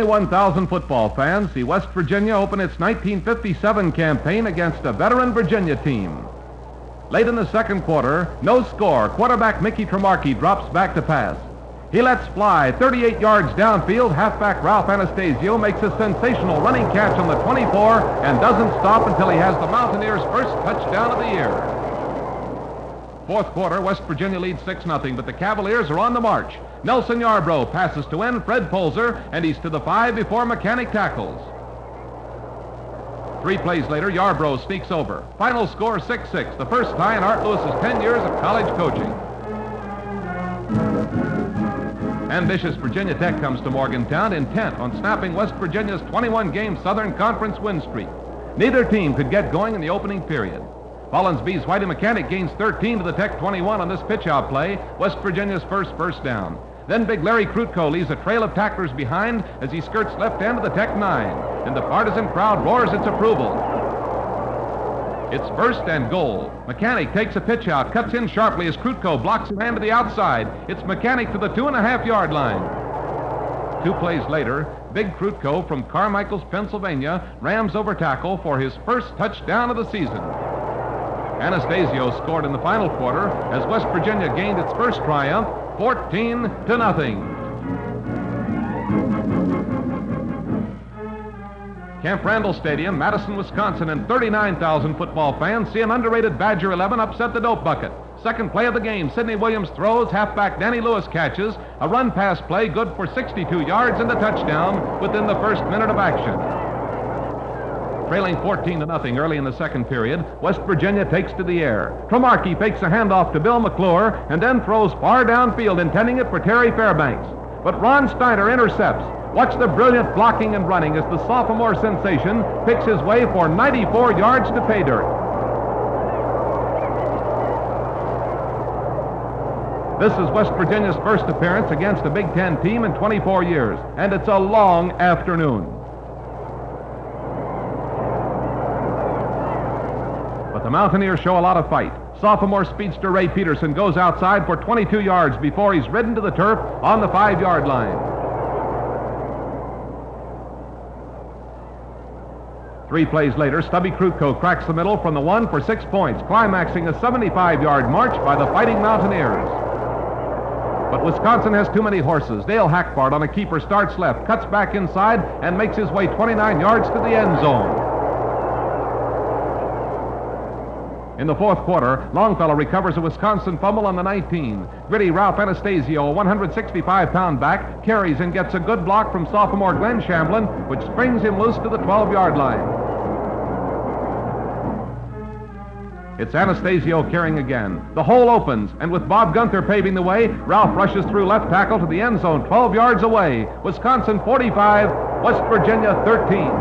21,000 football fans see West Virginia open its 1957 campaign against a veteran Virginia team. Late in the second quarter, no score, quarterback Mickey Tremarchi drops back to pass. He lets fly 38 yards downfield. Halfback Ralph Anastasio makes a sensational running catch on the 24 and doesn't stop until he has the Mountaineers' first touchdown of the year. Fourth quarter, West Virginia leads 6-0, but the Cavaliers are on the march. Nelson Yarbrough passes to end Fred Polzer, and he's to the 5 before Mechanic tackles. 3 plays later, Yarbrough sneaks over. Final score 6-6, the first tie in Art Lewis's 10 years of college coaching. Ambitious Virginia Tech comes to Morgantown intent on snapping West Virginia's 21-game Southern Conference win streak. Neither team could get going in the opening period. Follinsby's Whitey Mechanic gains 13 to the Tech 21 on this pitch-out play, West Virginia's first down. Then big Larry Krutko leaves a trail of tacklers behind as he skirts left end of the Tech 9, and the partisan crowd roars its approval. It's first and goal. Mechanic takes a pitch out, cuts in sharply as Krutko blocks a man to the outside. It's Mechanic to the 2.5-yard line. 2 plays later, big Krutko from Carmichael's, Pennsylvania, rams over tackle for his first touchdown of the season. Anastasio scored in the final quarter as West Virginia gained its first triumph, 14-0. Camp Randall Stadium, Madison, Wisconsin, and 39,000 football fans see an underrated Badger 11 upset the dope bucket. Second play of the game, Sidney Williams throws, halfback Danny Lewis catches, a run-pass play good for 62 yards and a touchdown within the first minute of action. Trailing 14-0 early in the second period, West Virginia takes to the air. Tremarchi fakes a handoff to Bill McClure and then throws far downfield, intending it for Terry Fairbanks. But Ron Steiner intercepts. Watch the brilliant blocking and running as the sophomore sensation picks his way for 94 yards to pay dirt. This is West Virginia's first appearance against a Big Ten team in 24 years, and it's a long afternoon. But the Mountaineers show a lot of fight. Sophomore speedster Ray Peterson goes outside for 22 yards before he's ridden to the turf on the 5-yard line. 3 plays later, Stubby Krutko cracks the middle from the 1 for 6 points, climaxing a 75-yard march by the Fighting Mountaineers. But Wisconsin has too many horses. Dale Hackbart on a keeper starts left, cuts back inside, and makes his way 29 yards to the end zone. In the fourth quarter, Longfellow recovers a Wisconsin fumble on the 19. Gritty Ralph Anastasio, a 165-pound back, carries and gets a good block from sophomore Glenn Shamblin, which springs him loose to the 12-yard line. It's Anastasio carrying again. The hole opens, and with Bob Gunther paving the way, Ralph rushes through left tackle to the end zone, 12 yards away. Wisconsin 45, West Virginia 13.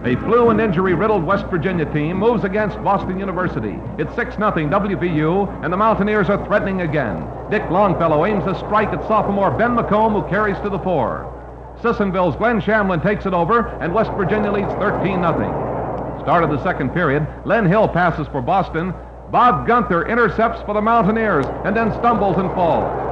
A flu and injury-riddled West Virginia team moves against Boston University. It's 6-0 WVU, and the Mountaineers are threatening again. Dick Longfellow aims a strike at sophomore Ben McComb, who carries to the 4. Sissonville's Glenn Shamblin takes it over, and West Virginia leads 13-0. Start of the second period, Len Hill passes for Boston. Bob Gunther intercepts for the Mountaineers, and then stumbles and falls.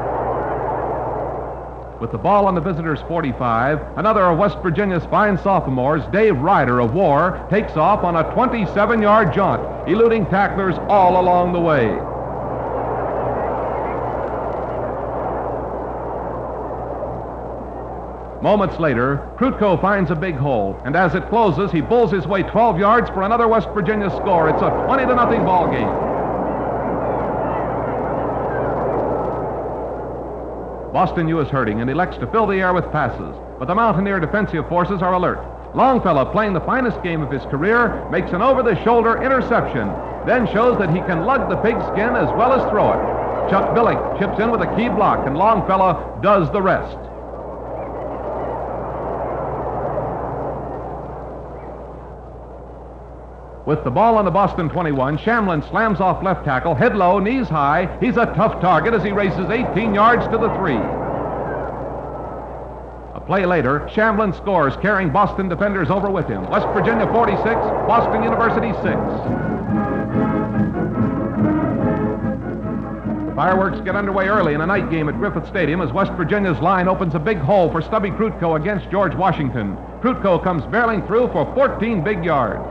With the ball on the visitors' 45, another of West Virginia's fine sophomores, Dave Ryder of War, takes off on a 27-yard jaunt, eluding tacklers all along the way. Moments later, Krutko finds a big hole, and as it closes, he bulls his way 12 yards for another West Virginia score. It's a 20-0 ball game. Boston U is hurting and elects to fill the air with passes, but the Mountaineer defensive forces are alert. Longfellow, playing the finest game of his career, makes an over-the-shoulder interception, then shows that he can lug the pigskin as well as throw it. Chuck Billick chips in with a key block, and Longfellow does the rest. With the ball on the Boston 21, Shamblin slams off left tackle, head low, knees high. He's a tough target as he races 18 yards to the 3. A play later, Shamblin scores, carrying Boston defenders over with him. West Virginia 46, Boston University 6. Fireworks get underway early in a night game at Griffith Stadium as West Virginia's line opens a big hole for Stubby Krutko against George Washington. Krutko comes barreling through for 14 big yards.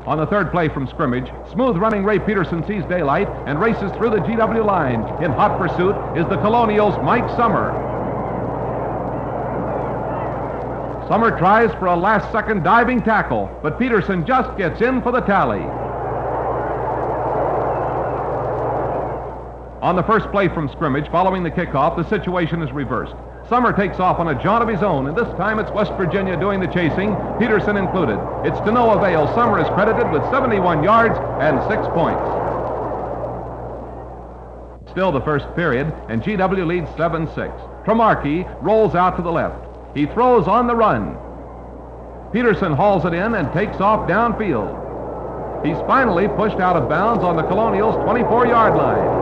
On the third play from scrimmage, smooth-running Ray Peterson sees daylight and races through the GW line. In hot pursuit is the Colonials' Mike Summer. Summer tries for a last-second diving tackle, but Peterson just gets in for the tally. On the first play from scrimmage, following the kickoff, the situation is reversed. Summer takes off on a jaunt of his own, and this time it's West Virginia doing the chasing, Peterson included. It's to no avail. Summer is credited with 71 yards and 6 points. Still the first period, and GW leads 7-6. Tremarky rolls out to the left. He throws on the run. Peterson hauls it in and takes off downfield. He's finally pushed out of bounds on the Colonials' 24-yard line.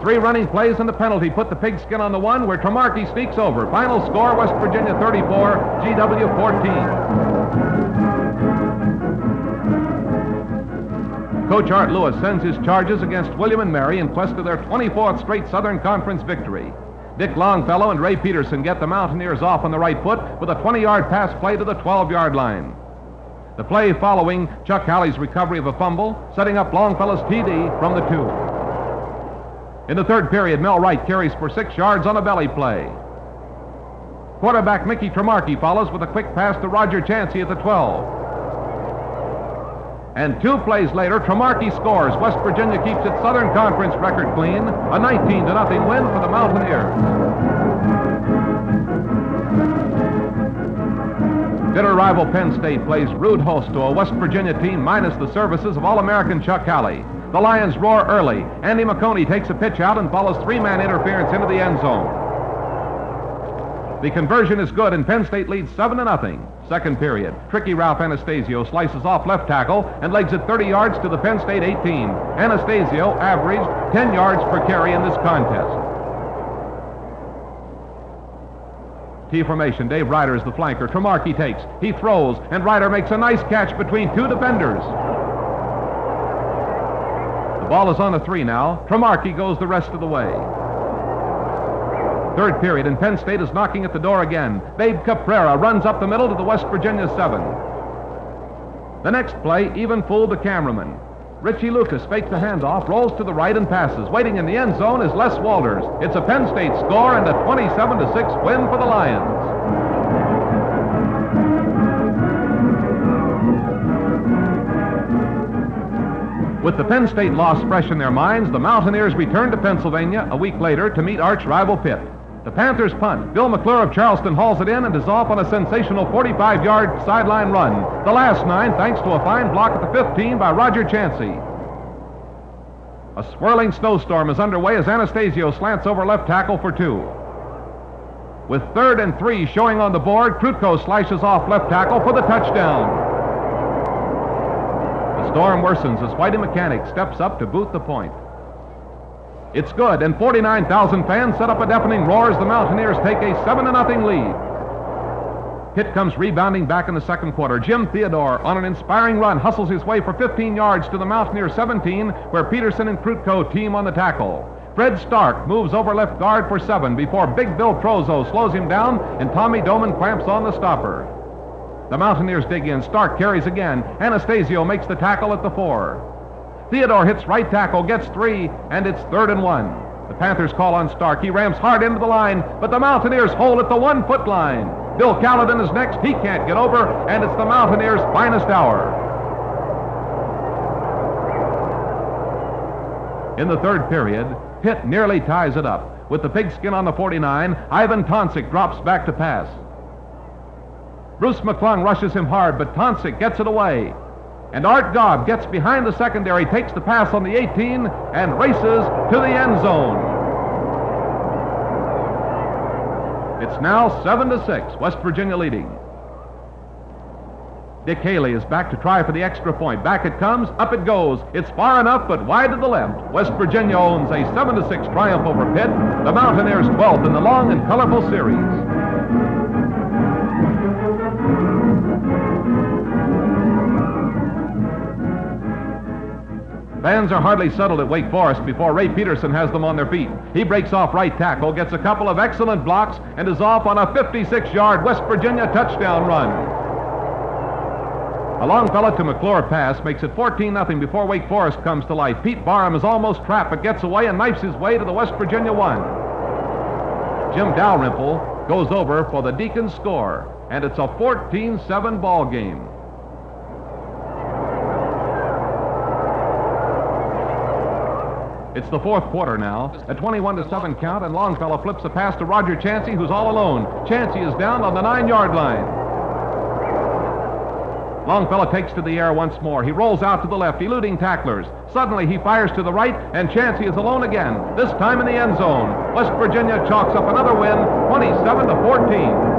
3 running plays and the penalty put the pigskin on the one where Tremarky sneaks over. Final score, West Virginia 34, GW 14. Coach Art Lewis sends his charges against William and Mary in quest of their 24th straight Southern Conference victory. Dick Longfellow and Ray Peterson get the Mountaineers off on the right foot with a 20-yard pass play to the 12-yard line. The play following Chuck Halley's recovery of a fumble, setting up Longfellow's TD from the 2. In the third period, Mel Wright carries for 6 yards on a belly play. Quarterback Mickey Tremarky follows with a quick pass to Roger Chansey at the 12. And 2 plays later, Tremarky scores. West Virginia keeps its Southern Conference record clean, a 19-0 win for the Mountaineers. Bitter rival Penn State plays rude host to a West Virginia team minus the services of All-American Chuck Halley. The Lions roar early. Andy McConey takes a pitch out and follows 3-man interference into the end zone. The conversion is good, and Penn State leads 7-0. Second period. Tricky Ralph Anastasio slices off left tackle and legs it 30 yards to the Penn State 18. Anastasio averaged 10 yards per carry in this contest. T formation. Dave Ryder is the flanker. Tremarky takes. He throws, and Ryder makes a nice catch between 2 defenders. The ball is on the 3 now. Tremarky goes the rest of the way. Third period, and Penn State is knocking at the door again. Babe Caprera runs up the middle to the West Virginia 7. The next play even fooled the cameraman. Richie Lucas fakes the handoff, rolls to the right and passes. Waiting in the end zone is Les Walters. It's a Penn State score and a 27-6 win for the Lions. With the Penn State loss fresh in their minds, the Mountaineers return to Pennsylvania a week later to meet arch-rival Pitt. The Panthers punt. Bill McClure of Charleston hauls it in and is off on a sensational 45-yard sideline run. The last 9 thanks to a fine block at the 15 by Roger Chansey. A swirling snowstorm is underway as Anastasio slants over left tackle for 2. With 3rd and 3 showing on the board, Krutko slices off left tackle for the touchdown. The storm worsens as Whitey Mechanic steps up to boot the point. It's good, and 49,000 fans set up a deafening roar as the Mountaineers take a 7-0 lead. Pitt comes rebounding back in the second quarter. Jim Theodore, on an inspiring run, hustles his way for 15 yards to the Mountaineers 17, where Peterson and Krutko team on the tackle. Fred Stark moves over left guard for 7 before Big Bill Trozo slows him down, and Tommy Doman clamps on the stopper. The Mountaineers dig in. Stark carries again. Anastasio makes the tackle at the 4. Theodore hits right tackle, gets 3, and it's 3rd and 1. The Panthers call on Stark. He rams hard into the line, but the Mountaineers hold at the 1-foot line. Bill Callahan is next. He can't get over, and it's the Mountaineers' finest hour. In the third period, Pitt nearly ties it up. With the pigskin on the 49, Ivan Tonsik drops back to pass. Bruce McClung rushes him hard, but Tonsik gets it away. And Art Gobb gets behind the secondary, takes the pass on the 18, and races to the end zone. It's now 7-6, West Virginia leading. Dick Haley is back to try for the extra point. Back it comes, up it goes. It's far enough, but wide to the left. West Virginia owns a 7-6 triumph over Pitt, the Mountaineers' 12th in the long and colorful series. Fans are hardly settled at Wake Forest before Ray Peterson has them on their feet. He breaks off right tackle, gets a couple of excellent blocks, and is off on a 56-yard West Virginia touchdown run. A Longfellow to McClure pass makes it 14-0 before Wake Forest comes to life. Pete Barham is almost trapped, but gets away and knifes his way to the West Virginia 1. Jim Dalrymple goes over for the Deacons score, and it's a 14-7 ball game. It's the fourth quarter now. A 21-7 count, and Longfellow flips a pass to Roger Chansey, who's all alone. Chansey is down on the 9-yard line. Longfellow takes to the air once more. He rolls out to the left, eluding tacklers. Suddenly, he fires to the right, and Chansey is alone again, this time in the end zone. West Virginia chalks up another win, 27-14.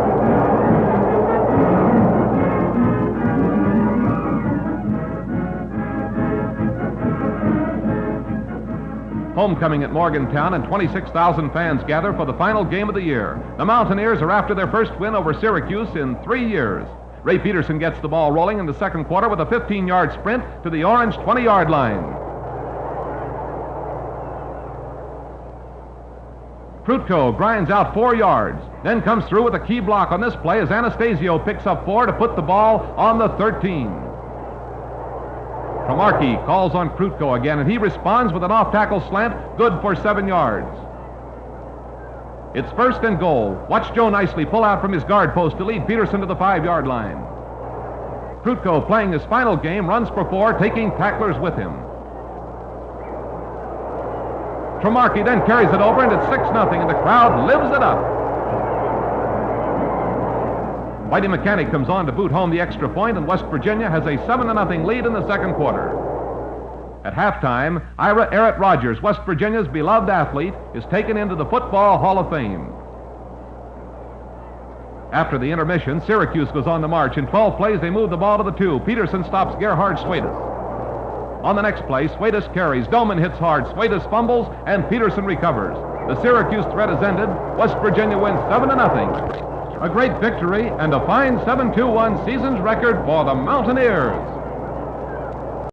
Homecoming at Morgantown, and 26,000 fans gather for the final game of the year. The Mountaineers are after their first win over Syracuse in 3 years. Ray Peterson gets the ball rolling in the second quarter with a 15-yard sprint to the Orange 20-yard line. Krutko grinds out 4 yards, then comes through with a key block on this play as Anastasio picks up 4 to put the ball on the 13. Cromartie calls on Krutko again, and he responds with an off-tackle slant, good for 7 yards. It's first and goal. Watch Joe Nicely pull out from his guard post to lead Peterson to the 5-yard line. Krutko, playing his final game, runs for 4, taking tacklers with him. Cromartie then carries it over, and it's 6-0, and the crowd lives it up. Whitey Mechanic comes on to boot home the extra point, and West Virginia has a 7-0 lead in the second quarter. At halftime, Ira Errett Rogers, West Virginia's beloved athlete, is taken into the Football Hall of Fame. After the intermission, Syracuse goes on the march. In 12 plays, they move the ball to the 2. Peterson stops Gerhard Swatus. On the next play, Swatus carries. Doman hits hard. Swatus fumbles, and Peterson recovers. The Syracuse threat is ended. West Virginia wins 7-0. A great victory and a fine 7-2-1 season's record for the Mountaineers.